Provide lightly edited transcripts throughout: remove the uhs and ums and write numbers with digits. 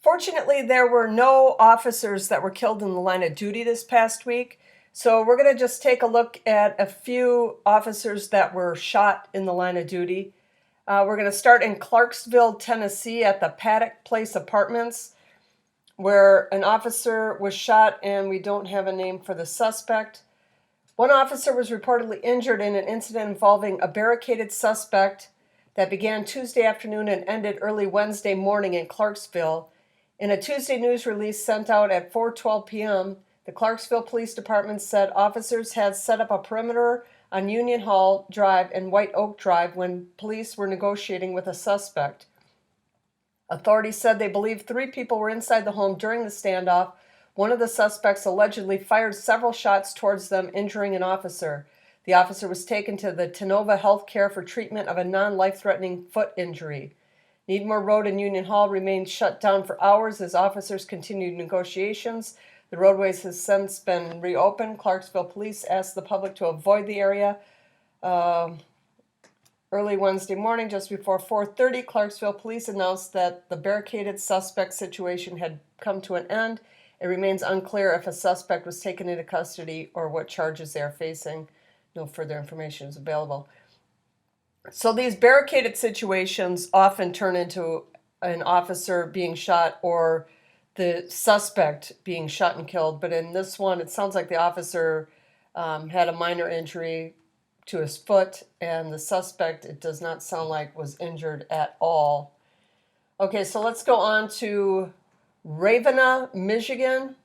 Fortunately, there were no officers that were killed in the line of duty this past week. So we're going to just take a look at a few officers that were shot in the line of duty. We're going to start in Clarksville, Tennessee at the Paddock Place Apartments, where an officer was shot and we don't have a name for the suspect. One officer was reportedly injured in an incident involving a barricaded suspect that began Tuesday afternoon and ended early Wednesday morning in Clarksville. In a Tuesday news release sent out at 4:12 p.m., the Clarksville Police Department said officers had set up a perimeter on Union Hall Drive and White Oak Drive when police were negotiating with a suspect. Authorities said they believe 3 people were inside the home during the standoff. One of the suspects allegedly fired several shots towards them, injuring an officer. The officer was taken to the Tennova Health Care for treatment of a non-life-threatening foot injury. Needmore Road and Union Hall remained shut down for hours as officers continued negotiations. The roadways has since been reopened. Clarksville police asked the public to avoid the area. Early Wednesday morning, just before 4:30, Clarksville police announced that the barricaded suspect situation had come to an end. It remains unclear if a suspect was taken into custody or what charges they are facing. No further information is available. So these barricaded situations often turn into an officer being shot or the suspect being shot and killed. But in this one, it sounds like the officer had a minor injury to his foot, and the suspect, it does not sound like, was injured at all. Okay, so let's go on to Ravenna, Michigan.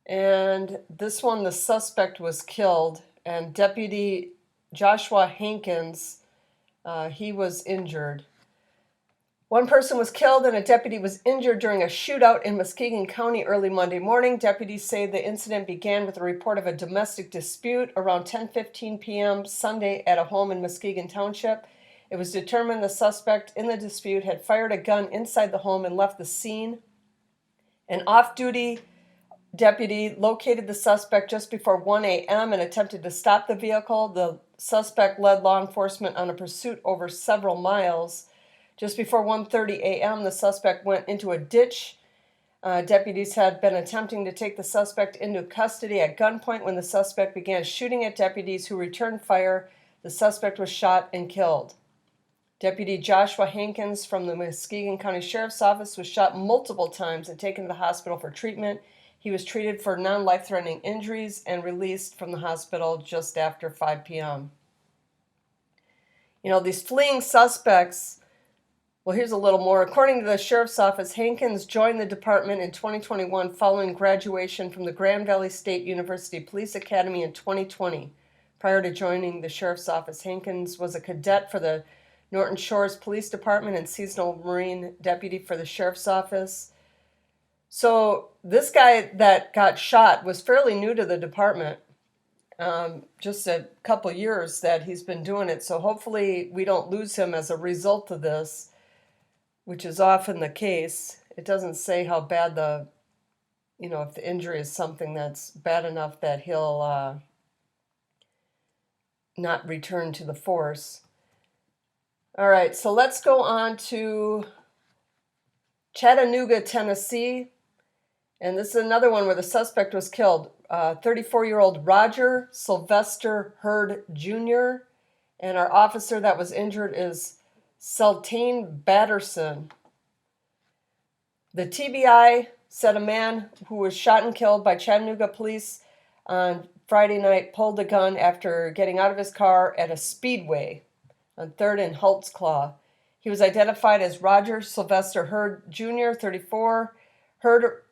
And this one, the suspect was killed, and Deputy Joshua Hankins, he was injured. One person was killed and a deputy was injured during a shootout in Muskegon County early Monday morning. Deputies say the incident began with a report of a domestic dispute around 10:15 p.m. Sunday at a home in Muskegon Township. It was determined the suspect in the dispute had fired a gun inside the home and left the scene. An off-duty deputy located the suspect just before 1 a.m. and attempted to stop the vehicle. The suspect led law enforcement on a pursuit over several miles. Just before 1:30 a.m., the suspect went into a ditch. Deputies had been attempting to take the suspect into custody at gunpoint when the suspect began shooting at deputies who returned fire. The suspect was shot and killed. Deputy Joshua Hankins from the Muskegon County Sheriff's Office was shot multiple times and taken to the hospital for treatment. He was treated for non-life-threatening injuries and released from the hospital just after 5 p.m. You know, these fleeing suspects, well, here's a little more. According to the Sheriff's Office, Hankins joined the department in 2021 following graduation from the Grand Valley State University Police Academy in 2020. Prior to joining the Sheriff's Office, Hankins was a cadet for the Norton Shores Police Department and seasonal Marine deputy for the Sheriff's Office. So this guy that got shot was fairly new to the department, just a couple years that he's been doing it. So hopefully we don't lose him as a result of this, which is often the case. It doesn't say how bad if the injury is something that's bad enough that he'll not return to the force. All right, so let's go on to Chattanooga, Tennessee. And this is another one where the suspect was killed. 34-year-old Roger Sylvester Heard Jr. And our officer that was injured is Celtain Batterson. The TBI said a man who was shot and killed by Chattanooga police on Friday night pulled the gun after getting out of his car at a Speedway on 3rd and Holtzclaw. He was identified as Roger Sylvester Heard Jr., 34. Heard's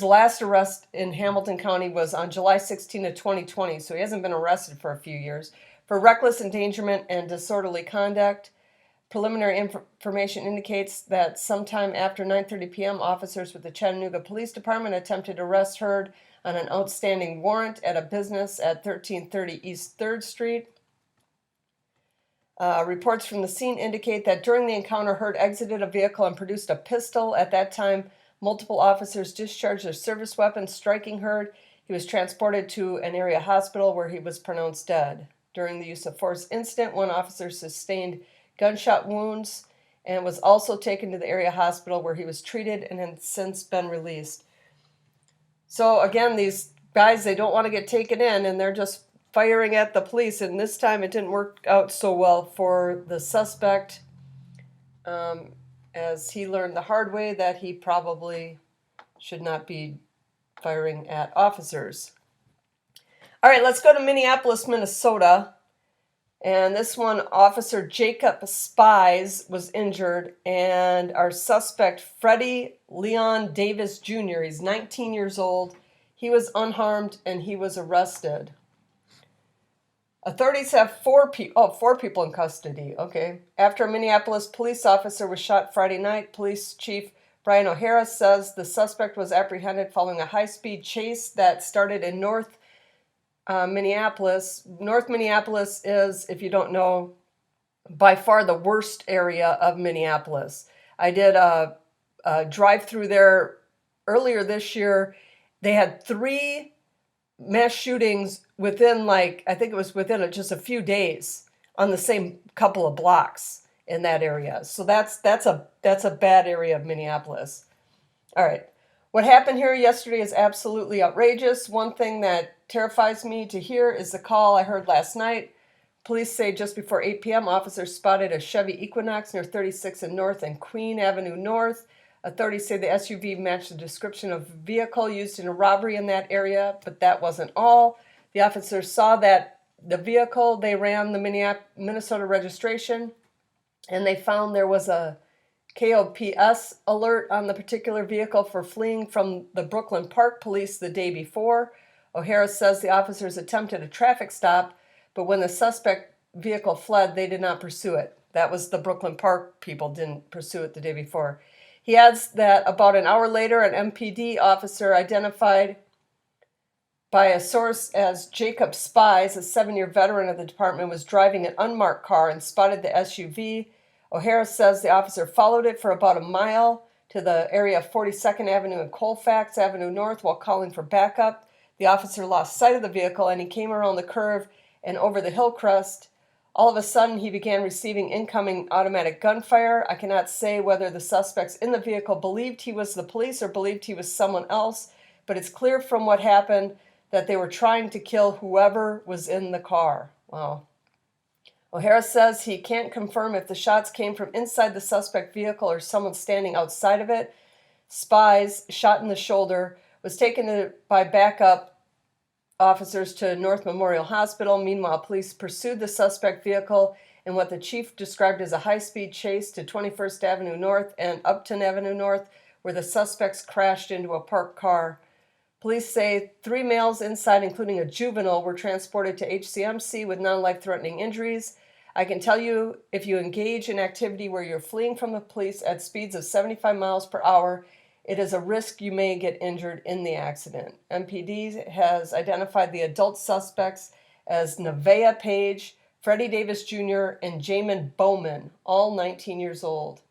last arrest in Hamilton County was on July 16 of 2020, so he hasn't been arrested for a few years, for reckless endangerment and disorderly conduct. Preliminary information indicates that sometime after 9:30 p.m., officers with the Chattanooga Police Department attempted to arrest Heard on an outstanding warrant at a business at 1330 East 3rd Street. Reports from the scene indicate that during the encounter, Heard exited a vehicle and produced a pistol. At that time, multiple officers discharged their service weapons, striking Heard. He was transported to an area hospital where he was pronounced dead. during the use of force incident. One officer sustained gunshot wounds and was also taken to the area hospital where he was treated and has since been released. So again, these guys, they don't want to get taken in, and they're just firing at the police, and this time it didn't work out so well for the suspect, as he learned the hard way that he probably should not be firing at officers. All right, let's go to Minneapolis, Minnesota. And this one, Officer Jacob Spies was injured, and our suspect, Freddy Leon Davis Jr., he's 19 years old. He was unharmed, and he was arrested. Authorities have four people in custody. Okay. After a Minneapolis police officer was shot Friday night, Police Chief Brian O'Hara says the suspect was apprehended following a high-speed chase that started in North Minneapolis. North Minneapolis is, if you don't know, by far the worst area of Minneapolis. I did a drive through there earlier this year. They had 3 mass shootings within, I think it was within just a few days on the same couple of blocks in that area. So that's a bad area of Minneapolis. All right. What happened here yesterday is absolutely outrageous. One thing that terrifies me to hear is the call I heard last night. Police say just before 8 p.m., officers spotted a Chevy Equinox near 36th and North and Queen Avenue North. Authorities say the SUV matched the description of a vehicle used in a robbery in that area, but that wasn't all. The officers saw that the vehicle, they ran the Minnesota registration, and they found there was a KOPS alert on the particular vehicle for fleeing from the Brooklyn Park Police the day before. O'Hara says the officers attempted a traffic stop, but when the suspect vehicle fled, they did not pursue it. That was the Brooklyn Park people didn't pursue it the day before. He adds that about an hour later, an MPD officer identified by a source as Jacob Spies, a 7-year veteran of the department, was driving an unmarked car and spotted the SUV. O'Hara says the officer followed it for about a mile to the area of 42nd Avenue and Colfax Avenue North while calling for backup. The officer lost sight of the vehicle, and he came around the curve and over the hill crest. All of a sudden, he began receiving incoming automatic gunfire. I cannot say whether the suspects in the vehicle believed he was the police or believed he was someone else, but it's clear from what happened that they were trying to kill whoever was in the car. Wow. O'Hara says he can't confirm if the shots came from inside the suspect vehicle or someone standing outside of it. Spies, shot in the shoulder, was taken by backup officers to North Memorial Hospital. Meanwhile, police pursued the suspect vehicle in what the chief described as a high-speed chase to 21st Avenue North and Upton Avenue North, where the suspects crashed into a parked car. Police say 3 males inside, including a juvenile, were transported to HCMC with non-life-threatening injuries. I can tell you, if you engage in activity where you're fleeing from the police at speeds of 75 miles per hour, it is a risk you may get injured in the accident. MPD has identified the adult suspects as Nevaeh Page, Freddy Davis Jr., and Jamin Bowman, all 19 years old.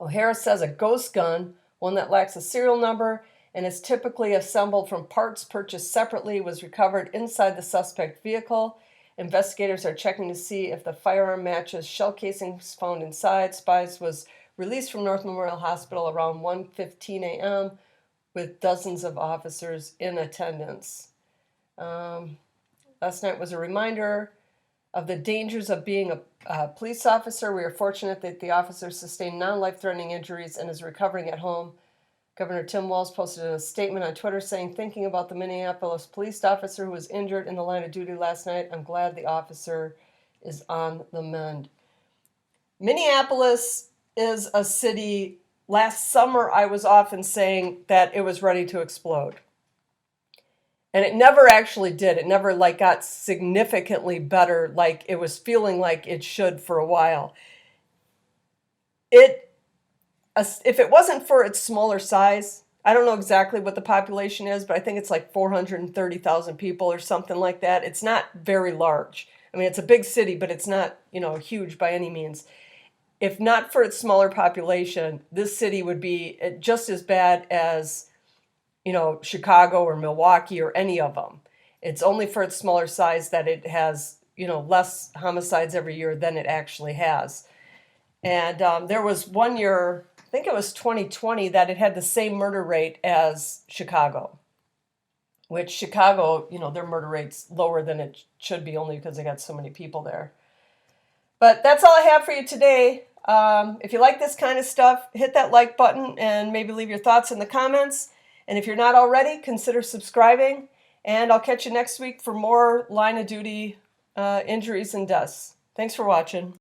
O'Hara says a ghost gun, one that lacks a serial number and is typically assembled from parts purchased separately, was recovered inside the suspect vehicle. Investigators are checking to see if the firearm matches shell casings found inside. Spies was released from North Memorial Hospital around 1:15 a.m. with dozens of officers in attendance. Last night was a reminder of the dangers of being a police officer. We are fortunate that the officer sustained non-life-threatening injuries and is recovering at home. Governor Tim Walz posted a statement on Twitter saying, thinking about the Minneapolis police officer who was injured in the line of duty last night, I'm glad the officer is on the mend. Minneapolis is a city, last summer I was often saying that it was ready to explode. And it never actually did. It never got significantly better like it was feeling like it should for a while. If it wasn't for its smaller size, I don't know exactly what the population is, but I think it's 430,000 people or something like that. It's not very large. I mean, it's a big city, but it's not, huge by any means. If not for its smaller population, this city would be just as bad as, Chicago or Milwaukee or any of them. It's only for its smaller size that it has, less homicides every year than it actually has. And there was one year, I think it was 2020, that it had the same murder rate as Chicago. Which Chicago, their murder rate's lower than it should be, only because they got so many people there. But that's all I have for you today. If you like this kind of stuff, hit that like button and maybe leave your thoughts in the comments. And if you're not already, consider subscribing. And I'll catch you next week for more line of duty injuries and deaths. Thanks for watching.